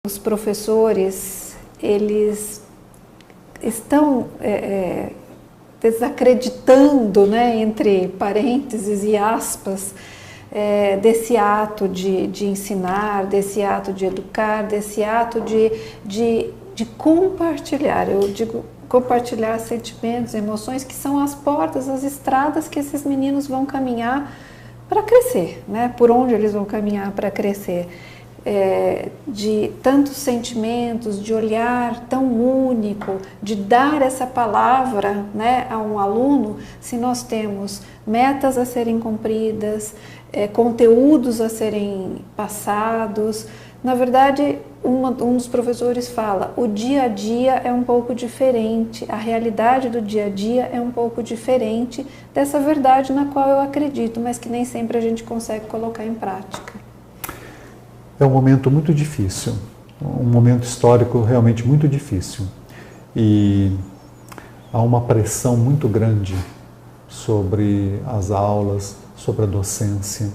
os professores, eles estão desacreditando, né, entre parênteses e aspas, desse ato de ensinar, desse ato de educar, desse ato de compartilhar. Eu digo compartilhar sentimentos, emoções, que são as portas, as estradas que esses meninos vão caminhar para crescer, né? Por onde eles vão caminhar para crescer. De tantos sentimentos, de olhar tão único, de dar essa palavra, né, a um aluno, se nós temos metas a serem cumpridas, conteúdos a serem passados. Na verdade, um dos professores fala, o dia a dia é um pouco diferente, a realidade do dia a dia é um pouco diferente dessa verdade na qual eu acredito, mas que nem sempre a gente consegue colocar em prática. É um momento muito difícil, um momento histórico realmente muito difícil. E há uma pressão muito grande sobre as aulas, sobre a docência.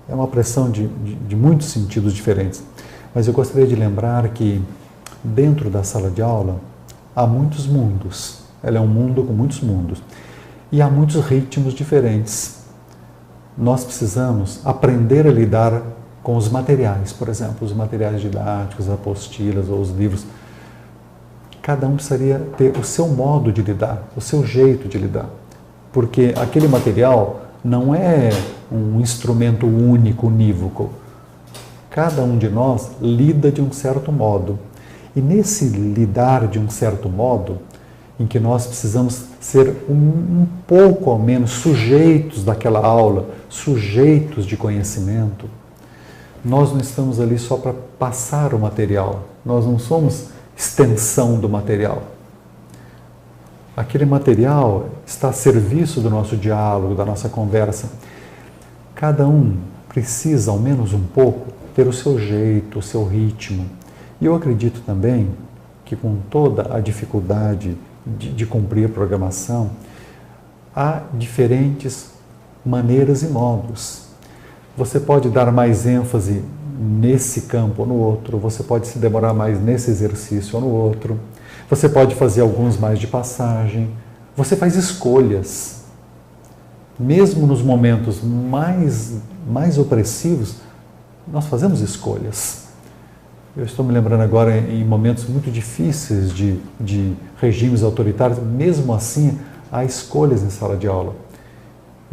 É uma pressão de muitos sentidos diferentes. Mas eu gostaria de lembrar que dentro da sala de aula há muitos mundos. Ela é um mundo com muitos mundos. E há muitos ritmos diferentes. Nós precisamos aprender a lidar com os materiais, por exemplo, os materiais didáticos, as apostilas ou os livros. Cada um precisaria ter o seu modo de lidar, o seu jeito de lidar. Porque aquele material não é um instrumento único, unívoco. Cada um de nós lida de um certo modo. E nesse lidar de um certo modo, em que nós precisamos ser um pouco ao menos sujeitos daquela aula, sujeitos de conhecimento, nós não estamos ali só para passar o material, nós não somos extensão do material. Aquele material está a serviço do nosso diálogo, da nossa conversa. Cada um precisa, ao menos um pouco, ter o seu jeito, o seu ritmo. E eu acredito também que com toda a dificuldade de cumprir a programação, há diferentes maneiras e modos. Você pode dar mais ênfase nesse campo ou no outro, você pode se demorar mais nesse exercício ou no outro, você pode fazer alguns mais de passagem, você faz escolhas. Mesmo nos momentos mais opressivos, nós fazemos escolhas. Eu estou me lembrando agora em momentos muito difíceis de regimes autoritários, mesmo assim há escolhas em sala de aula.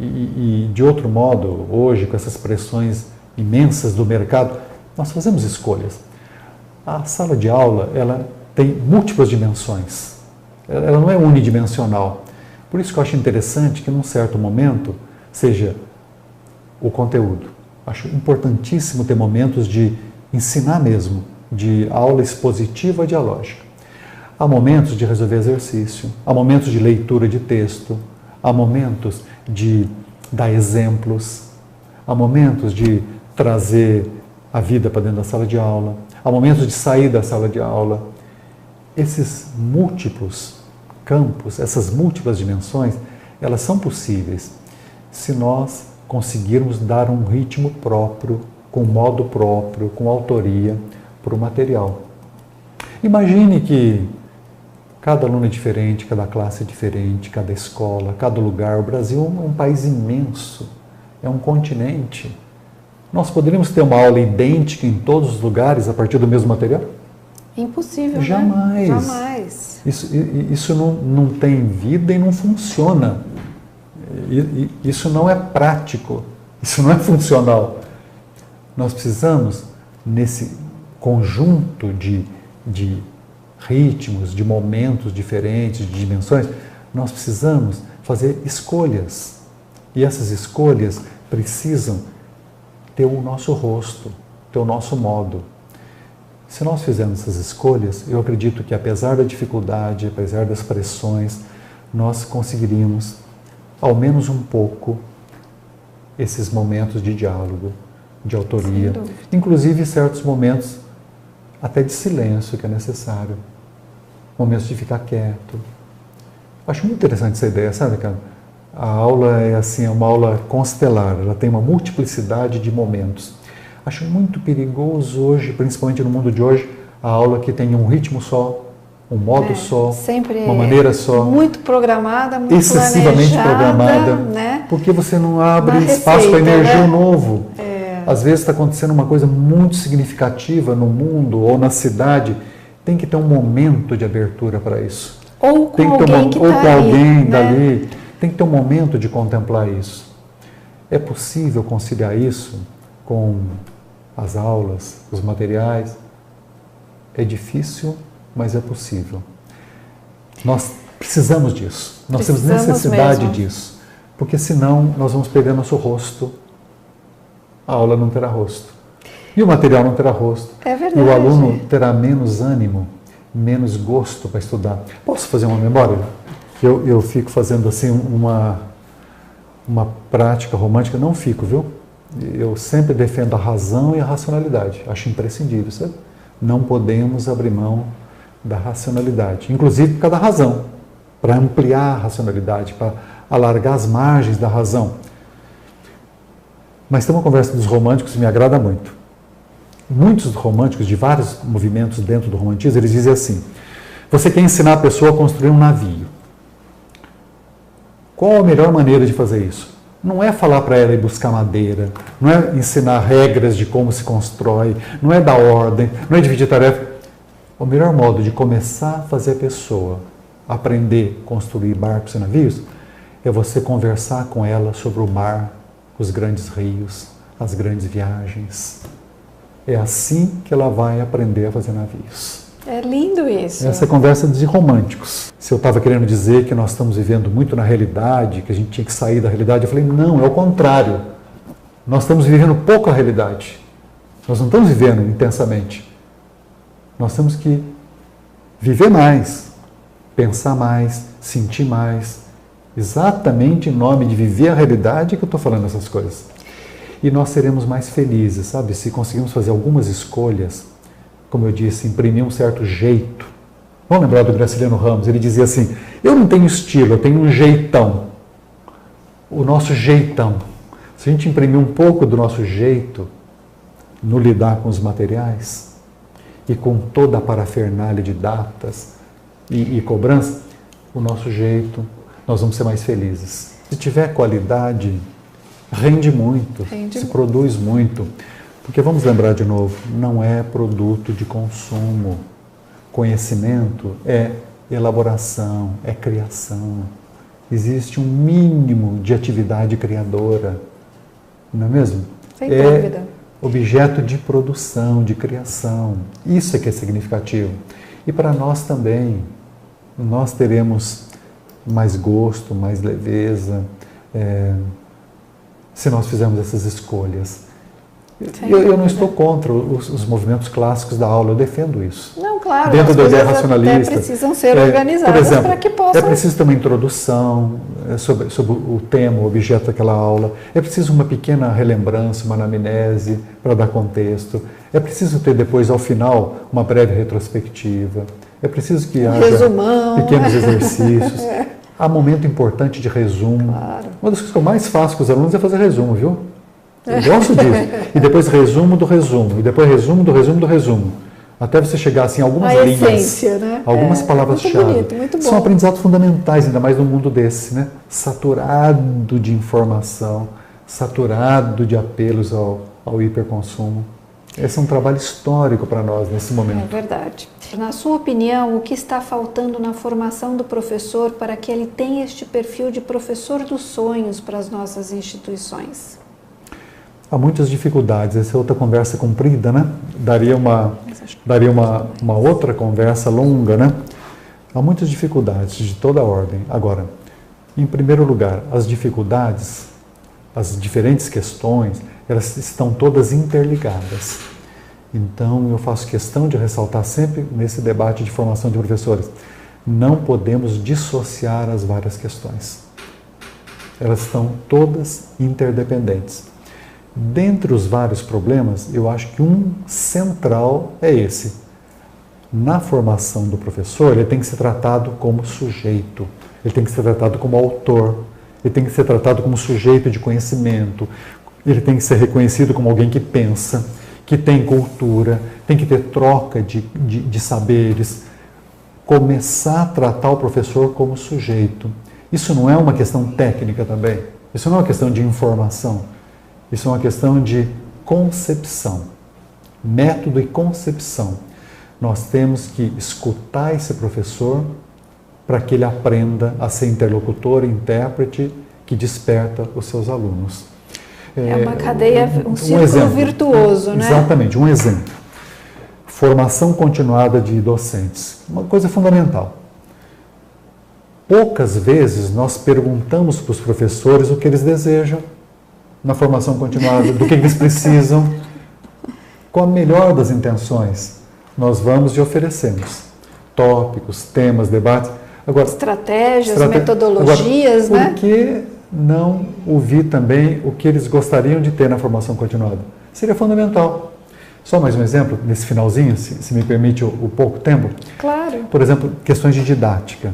E de outro modo, hoje, com essas pressões imensas do mercado, nós fazemos escolhas. A sala de aula, ela tem múltiplas dimensões. Ela não é unidimensional. Por isso que eu acho interessante que, num certo momento, seja o conteúdo. Acho importantíssimo ter momentos de ensinar mesmo, de aula expositiva dialógica. Há momentos de resolver exercício, há momentos de leitura de texto, há momentos de dar exemplos, há momentos de trazer a vida para dentro da sala de aula, há momentos de sair da sala de aula. Esses múltiplos campos, essas múltiplas dimensões, elas são possíveis se nós conseguirmos dar um ritmo próprio, com modo próprio, com autoria para o material. Imagine que cada aluno é diferente, cada classe é diferente, cada escola, cada lugar. O Brasil é um país imenso, é um continente. Nós poderíamos ter uma aula idêntica em todos os lugares a partir do mesmo material? Impossível, jamais. Né? Jamais. Isso não tem vida e não funciona. Isso não é prático, isso não é funcional. Nós precisamos, nesse conjunto de ritmos, de momentos diferentes, de dimensões, nós precisamos fazer escolhas. E essas escolhas precisam ter o nosso rosto, ter o nosso modo. Se nós fizermos essas escolhas, eu acredito que, apesar da dificuldade, apesar das pressões, nós conseguiríamos, ao menos um pouco, esses momentos de diálogo, de autoria, inclusive certos momentos até de silêncio que é necessário, momentos de ficar quieto. Acho muito interessante essa ideia, sabe, cara? A aula é assim, é uma aula constelar, ela tem uma multiplicidade de momentos. Acho muito perigoso hoje, principalmente no mundo de hoje, a aula que tem um ritmo só, um modo só, uma maneira só. Muito programada, muito excessivamente programada, né? Porque você não abre espaço para energia novo. Às vezes está acontecendo uma coisa muito significativa no mundo ou na cidade, tem que ter um momento de abertura para isso. Ou com alguém que está alguém dali, tem que ter um momento de contemplar isso. É possível conciliar isso com as aulas, os materiais? É difícil, mas é possível. Nós precisamos disso, nós temos necessidade disso, porque senão nós vamos perder nosso rosto, a aula não terá rosto. E o material não terá rosto. É verdade. E o aluno terá menos ânimo, menos gosto para estudar. Posso fazer uma memória? Eu fico fazendo assim uma prática romântica, não fico, viu? Eu sempre defendo a razão e a racionalidade, acho imprescindível, sabe? Não podemos abrir mão da racionalidade, inclusive por causa da razão, para ampliar a racionalidade, para alargar as margens da razão. Mas tem uma conversa dos românticos que me agrada muito. Muitos românticos, de vários movimentos dentro do romantismo, eles dizem assim: você quer ensinar a pessoa a construir um navio. Qual a melhor maneira de fazer isso? Não é falar para ela ir buscar madeira, não é ensinar regras de como se constrói, não é dar ordem, não é dividir tarefa. O melhor modo de começar a fazer a pessoa aprender a construir barcos e navios é você conversar com ela sobre o mar, os grandes rios, as grandes viagens. É assim que ela vai aprender a fazer navios. É lindo isso. Essa é a conversa de românticos. Se eu estava querendo dizer que nós estamos vivendo muito na realidade, que a gente tinha que sair da realidade, eu falei, não, é o contrário. Nós estamos vivendo pouco a realidade. Nós não estamos vivendo intensamente. Nós temos que viver mais, pensar mais, sentir mais. Exatamente em nome de viver a realidade que eu estou falando essas coisas. E nós seremos mais felizes, sabe? Se conseguirmos fazer algumas escolhas, como eu disse, imprimir um certo jeito. Vamos lembrar do Graciliano Ramos, ele dizia assim, eu não tenho estilo, eu tenho um jeitão. O nosso jeitão. Se a gente imprimir um pouco do nosso jeito no lidar com os materiais e com toda a parafernália de datas e cobrança, o nosso jeito, nós vamos ser mais felizes. Se tiver qualidade, rende muito, se produz muito. Porque vamos lembrar de novo, não é produto de consumo. Conhecimento é elaboração, é criação. Existe um mínimo de atividade criadora, não é mesmo? Sem dúvida. É objeto de produção, de criação. Isso é que é significativo. E para nós também, nós teremos mais gosto, mais leveza, se nós fizermos essas escolhas. Eu não estou contra os movimentos clássicos da aula, eu defendo isso. Não, claro, dentro as da ideia coisas racionalista. até precisam ser organizadas, por exemplo, para que possam... É preciso ter uma introdução sobre o tema, o objeto daquela aula. É preciso uma pequena relembrança, uma anamnese para dar contexto. É preciso ter depois, ao final, uma breve retrospectiva. É preciso que haja pequenos exercícios. Há momento importante de resumo. Claro. Uma das coisas que eu mais faço com os alunos é fazer resumo, viu? Eu gosto disso. E depois resumo do resumo. E depois resumo do resumo do resumo. Até você chegar assim, algumas linhas, essência, né? algumas palavras-chave. Muito bonito, muito bom. São aprendizados fundamentais, ainda mais num mundo desse, né? Saturado de informação, saturado de apelos ao hiperconsumo. Esse é um trabalho histórico para nós nesse momento. É verdade. Na sua opinião, o que está faltando na formação do professor para que ele tenha este perfil de professor dos sonhos para as nossas instituições? Há muitas dificuldades, essa é outra conversa comprida, né? Daria uma outra conversa longa, né? Há muitas dificuldades de toda a ordem. Agora, em primeiro lugar, as dificuldades, as diferentes questões, elas estão todas interligadas. Então, eu faço questão de ressaltar sempre nesse debate de formação de professores, não podemos dissociar as várias questões. Elas estão todas interdependentes. Dentre os vários problemas, eu acho que um central é esse. Na formação do professor, ele tem que ser tratado como sujeito, ele tem que ser tratado como autor, ele tem que ser tratado como sujeito de conhecimento, ele tem que ser reconhecido como alguém que pensa, que tem cultura, tem que ter troca de saberes, começar a tratar o professor como sujeito. Isso não é uma questão técnica também, isso não é uma questão de informação, isso é uma questão de concepção, método e concepção. Nós temos que escutar esse professor para que ele aprenda a ser interlocutor, intérprete, que desperta os seus alunos. É uma cadeia, um círculo virtuoso, né? Exatamente, um exemplo. Formação continuada de docentes, uma coisa fundamental. Poucas vezes nós perguntamos para os professores o que eles desejam na formação continuada, do que eles precisam. Com a melhor das intenções, nós vamos e oferecemos tópicos, temas, debates. Agora, estratégias, metodologias, agora, né? Por que não ouvir também o que eles gostariam de ter na formação continuada? Seria fundamental. Só mais um exemplo, nesse finalzinho, se me permite o pouco tempo. Claro. Por exemplo, questões de didática.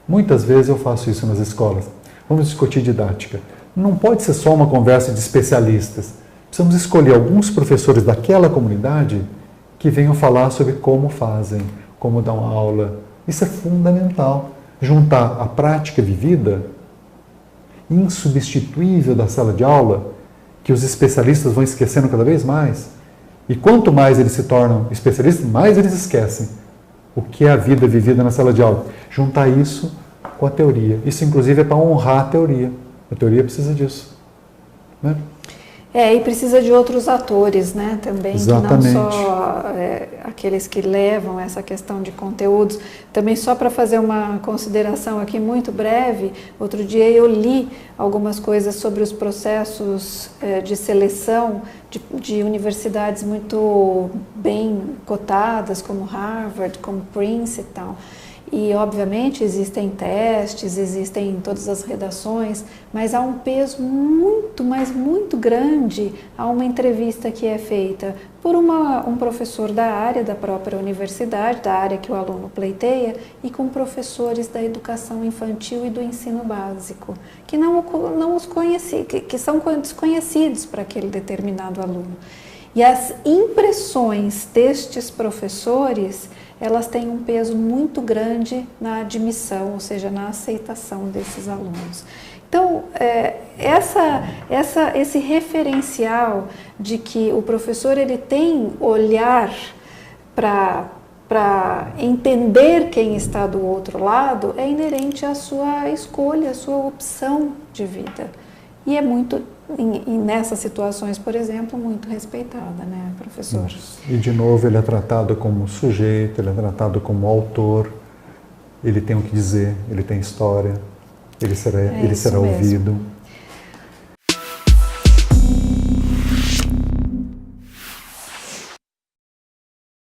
Muitas vezes eu faço isso nas escolas. Vamos discutir didática. Não pode ser só uma conversa de especialistas. Precisamos escolher alguns professores daquela comunidade que venham falar sobre como fazem, como dão aula. Isso é fundamental. Juntar a prática vivida, insubstituível da sala de aula, que os especialistas vão esquecendo cada vez mais. E quanto mais eles se tornam especialistas, mais eles esquecem o que é a vida vivida na sala de aula. Juntar isso com a teoria. Isso, inclusive, é para honrar a teoria. A teoria precisa disso, né? E precisa de outros atores, né, também, exatamente, que não só aqueles que levam essa questão de conteúdos. Também só para fazer uma consideração aqui muito breve, outro dia eu li algumas coisas sobre os processos de seleção de universidades muito bem cotadas, como Harvard, como Princeton. E, obviamente, existem testes, existem todas as redações, mas há um peso muito, mas muito grande a uma entrevista que é feita por um professor da área da própria universidade, da área que o aluno pleiteia, e com professores da educação infantil e do ensino básico, que não os conheciam, que são desconhecidos para aquele determinado aluno. E as impressões destes professores, elas têm um peso muito grande na admissão, ou seja, na aceitação desses alunos. Então, esse referencial de que o professor ele tem olhar para entender quem está do outro lado é inerente à sua escolha, à sua opção de vida. E é muito, nessas situações, por exemplo, muito respeitada, né, professor? E, de novo, ele é tratado como sujeito, ele é tratado como autor, ele tem o que dizer, ele tem história, ele será ouvido.